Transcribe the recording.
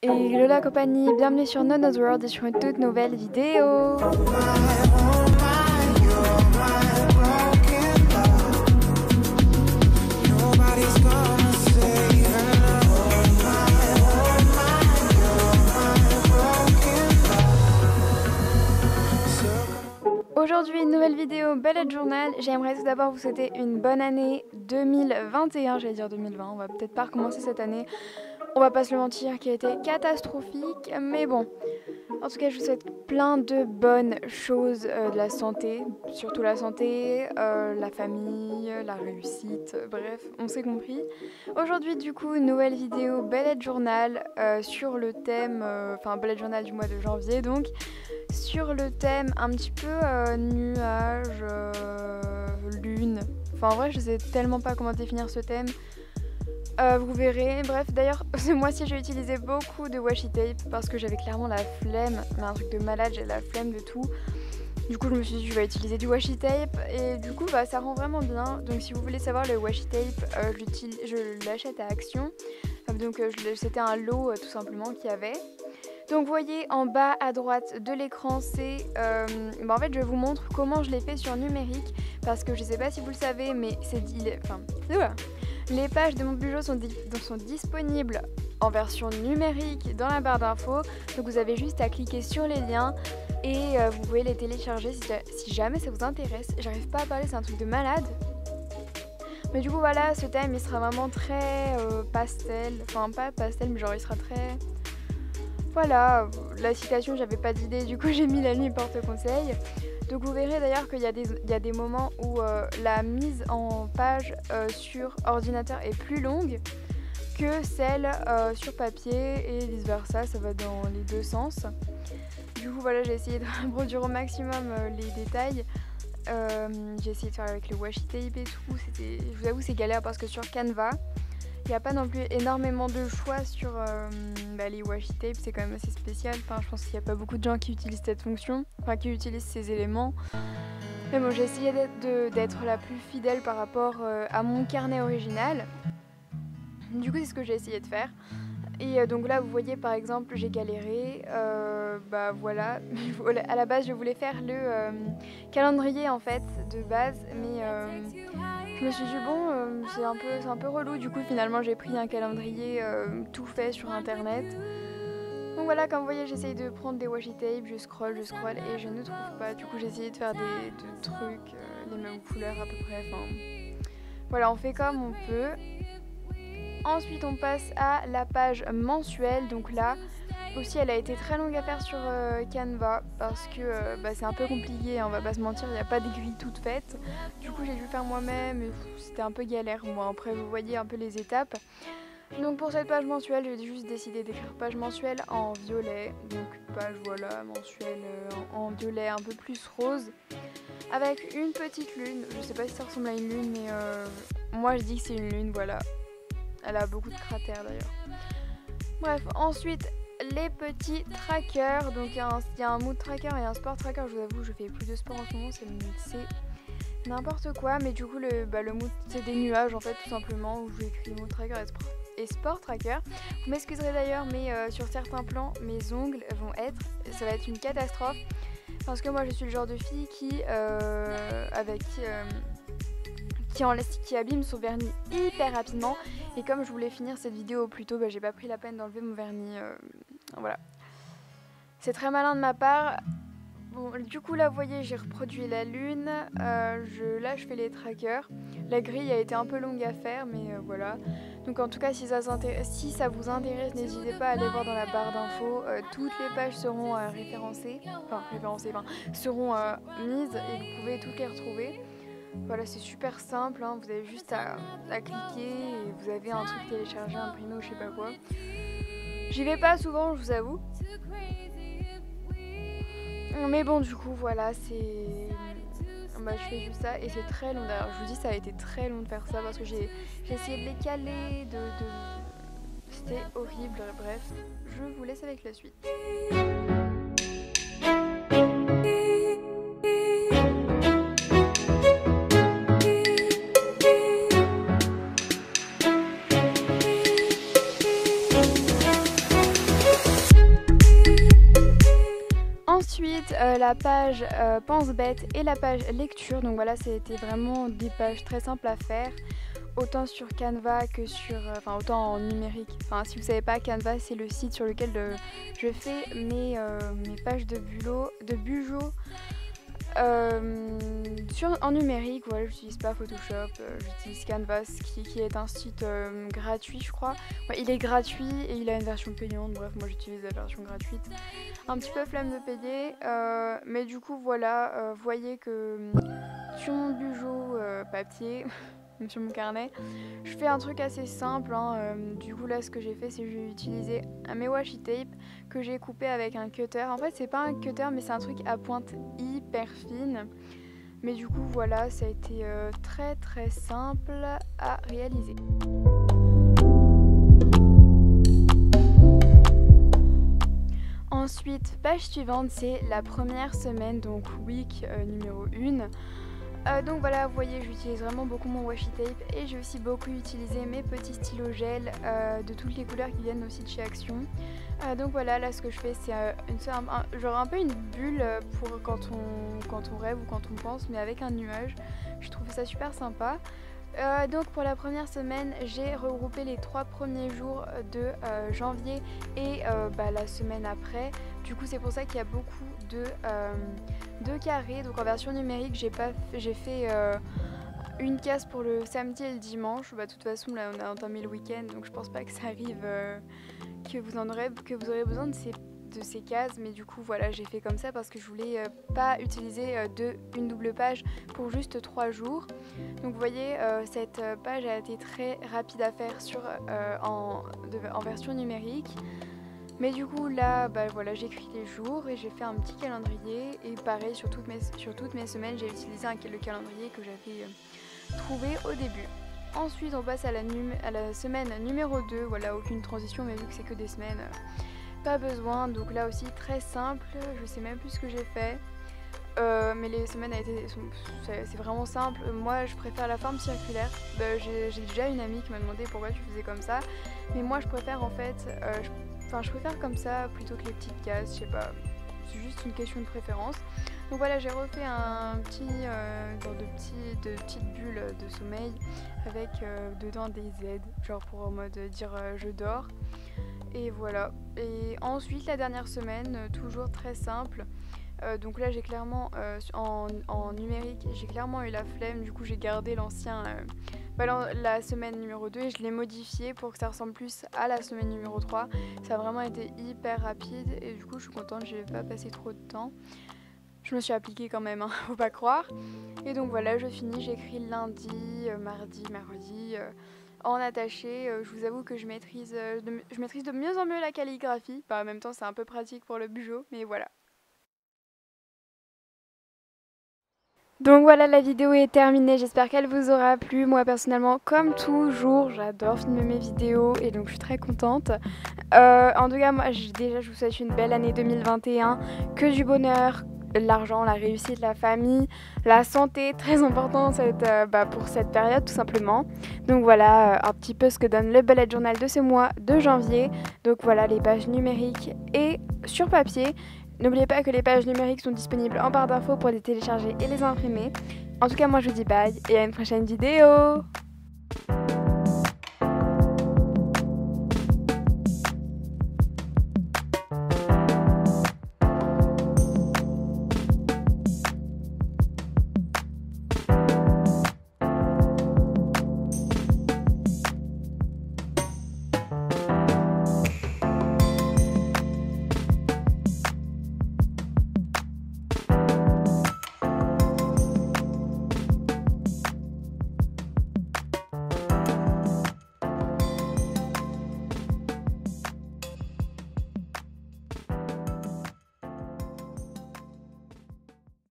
Et hello la compagnie, bienvenue sur Nono's World et sur une toute nouvelle vidéo. Aujourd'hui, une nouvelle vidéo Bullet Journal. J'aimerais tout d'abord vous souhaiter une bonne année 2021, j'allais dire 2020, on va peut-être pas recommencer cette année. On va pas se le mentir, qui a été catastrophique, mais bon. En tout cas, je vous souhaite plein de bonnes choses, de la santé, surtout la santé, la famille, la réussite, bref, on s'est compris. Aujourd'hui, du coup, une nouvelle vidéo Bullet Journal sur le thème, Bullet Journal du mois de janvier, donc, sur le thème un petit peu nuage, lune. Enfin, en vrai, je sais tellement pas comment définir ce thème. Vous verrez, bref, d'ailleurs ce mois-ci j'ai utilisé beaucoup de washi tape parce que j'avais clairement la flemme, mais un truc de malade, j'ai la flemme de tout. Du coup je me suis dit je vais utiliser du washi tape et du coup ça rend vraiment bien. Donc si vous voulez savoir le washi tape, je l'achète à Action. Donc c'était un lot tout simplement qu'il y avait. Donc vous voyez en bas à droite de l'écran c'est en fait je vous montre comment je l'ai fait sur numérique parce que je sais pas si vous le savez mais les pages de mon bijou sont disponibles en version numérique dans la barre d'infos. Donc vous avez juste à cliquer sur les liens et vous pouvez les télécharger si jamais ça vous intéresse. J'arrive pas à parler, c'est un truc de malade. Mais du coup voilà, ce thème il sera vraiment très pastel. Enfin pas pastel mais genre il sera très... Voilà, la citation j'avais pas d'idée, du coup j'ai mis la nuit porte conseil. Donc vous verrez d'ailleurs qu'il y a des moments où la mise en page sur ordinateur est plus longue que celle sur papier et vice versa, ça va dans les deux sens. Du coup voilà, j'ai essayé de reproduire au maximum les détails. J'ai essayé de faire avec le washi tape et tout, je vous avoue c'est galère parce que sur Canva, il n'y a pas non plus énormément de choix sur les washi tape, c'est quand même assez spécial. Enfin, je pense qu'il n'y a pas beaucoup de gens qui utilisent cette fonction, enfin qui utilisent ces éléments. Mais bon, j'ai essayé d'être la plus fidèle par rapport à mon carnet original. Du coup, c'est ce que j'ai essayé de faire. Et donc là, vous voyez par exemple, j'ai galéré. Voilà, à la base, je voulais faire le calendrier en fait de base, mais je me suis dit bon, c'est un peu relou. Du coup, finalement, j'ai pris un calendrier tout fait sur internet. Donc voilà, comme vous voyez, j'essaye de prendre des washi tape, je scroll et je ne trouve pas. Du coup, j'ai essayé de faire des trucs, les mêmes couleurs à peu près. Enfin, voilà, on fait comme on peut. Ensuite, on passe à la page mensuelle. Donc là, aussi, elle a été très longue à faire sur Canva parce que c'est un peu compliqué, hein, on va pas se mentir, il n'y a pas d'aiguille toute faite. Du coup, j'ai dû le faire moi-même et c'était un peu galère. Bon, après, vous voyez un peu les étapes. Donc pour cette page mensuelle, j'ai juste décidé d'écrire page mensuelle en violet. Donc page voilà, mensuelle en violet un peu plus rose. Avec une petite lune. Je sais pas si ça ressemble à une lune, mais moi je dis que c'est une lune, voilà. Elle a beaucoup de cratères d'ailleurs. Bref, ensuite les petits trackers. Donc il y a un mood tracker et un sport tracker. Je vous avoue, je fais plus de sport en ce moment, c'est n'importe quoi. Mais du coup, le mood, c'est des nuages en fait, tout simplement, où je vais écrire mood tracker et sport tracker. Vous m'excuserez d'ailleurs, mais sur certains plans, mes ongles ça va être une catastrophe. Parce que moi, je suis le genre de fille qui abîme son vernis hyper rapidement. Et comme je voulais finir cette vidéo plus tôt, j'ai pas pris la peine d'enlever mon vernis. Voilà. C'est très malin de ma part. Bon, du coup là vous voyez j'ai reproduit la lune, là je fais les trackers. La grille a été un peu longue à faire mais voilà. Donc en tout cas si ça vous intéresse, n'hésitez pas à aller voir dans la barre d'infos. Toutes les pages seront seront mises et vous pouvez toutes les retrouver. Voilà, c'est super simple, hein. Vous avez juste à cliquer et vous avez un truc téléchargé, imprimé ou je sais pas quoi. J'y vais pas souvent, je vous avoue. Mais bon, du coup, voilà, je fais juste ça et c'est très long. D'ailleurs, je vous dis, ça a été très long de faire ça parce que j'ai essayé de les caler, C'était horrible, bref. Je vous laisse avec la suite. Ensuite, la page Pense Bête et la page lecture. Donc voilà, c'était vraiment des pages très simples à faire, autant sur Canva que sur, autant en numérique. Enfin, si vous savez pas, Canva c'est le site sur lequel je fais mes pages de Bujo. En numérique, voilà, j'utilise pas Photoshop, j'utilise Canvas qui est un site gratuit, je crois. Ouais, il est gratuit et il a une version payante. Bref, moi j'utilise la version gratuite. Un petit peu flemme de payer, mais du coup voilà, vous voyez que sur mon Bujo papier, sur mon carnet, je fais un truc assez simple. Du coup là, ce que j'ai fait, c'est que j'ai utilisé mes washi tape que j'ai coupé avec un cutter. En fait, c'est pas un cutter, mais c'est un truc à pointe hyper fine. Mais du coup, voilà, ça a été très très simple à réaliser. Ensuite, page suivante, c'est la première semaine, donc week numéro 1. Donc voilà, vous voyez, j'utilise vraiment beaucoup mon washi tape et j'ai aussi beaucoup utilisé mes petits stylos gel de toutes les couleurs qui viennent aussi de chez Action. Donc voilà, là ce que je fais, c'est genre un peu une bulle pour quand on rêve ou quand on pense, mais avec un nuage. Je trouve ça super sympa. Donc pour la première semaine, j'ai regroupé les 3 premiers jours de janvier et la semaine après. Du coup, c'est pour ça qu'il y a beaucoup de carrés. Donc en version numérique, j'ai fait une case pour le samedi et le dimanche. De toute façon, là, on a entamé le week-end, donc je pense pas que ça arrive que vous aurez besoin de ces cases, mais du coup voilà, j'ai fait comme ça parce que je voulais pas utiliser une double page pour juste 3 jours. Donc vous voyez, cette page a été très rapide à faire en version numérique. Mais du coup là, voilà, j'écris les jours et j'ai fait un petit calendrier. Et pareil, sur toutes mes semaines, j'ai utilisé le calendrier que j'avais trouvé au début. Ensuite, on passe à la semaine numéro 2. Voilà, aucune transition, mais vu que c'est que des semaines, pas besoin. Donc là aussi, très simple. Je sais même plus ce que j'ai fait. Mais les semaines c'est vraiment simple. Moi, je préfère la forme circulaire. J'ai déjà une amie qui m'a demandé pourquoi tu faisais comme ça. Mais moi, je préfère en fait... je préfère comme ça plutôt que les petites cases. Je sais pas. C'est juste une question de préférence. Donc voilà, j'ai refait un petit genre de petites bulles de sommeil avec dedans des Z, genre pour en mode dire je dors. Et voilà. Et ensuite, la dernière semaine, toujours très simple. Donc là, j'ai clairement, en numérique, j'ai clairement eu la flemme. Du coup, j'ai gardé l'ancien, la semaine numéro 2 et je l'ai modifié pour que ça ressemble plus à la semaine numéro 3. Ça a vraiment été hyper rapide et du coup, je suis contente, j'ai pas passé trop de temps. Je me suis appliquée quand même, faut pas croire. Et donc voilà, je finis, j'écris lundi, mardi, mercredi, en attaché. Je vous avoue que je maîtrise de mieux en mieux la calligraphie. En même temps, c'est un peu pratique pour le Bujo, mais voilà. Donc voilà, la vidéo est terminée, j'espère qu'elle vous aura plu. Moi personnellement, comme toujours, j'adore filmer mes vidéos et donc je suis très contente. En tout cas, moi déjà je vous souhaite une belle année 2021, que du bonheur, l'argent, la réussite, la famille, la santé, très important pour cette période tout simplement. Donc voilà un petit peu ce que donne le bullet journal de ce mois de janvier. Donc voilà les pages numériques et sur papier. N'oubliez pas que les pages numériques sont disponibles en barre d'infos pour les télécharger et les imprimer. En tout cas, moi je vous dis bye et à une prochaine vidéo.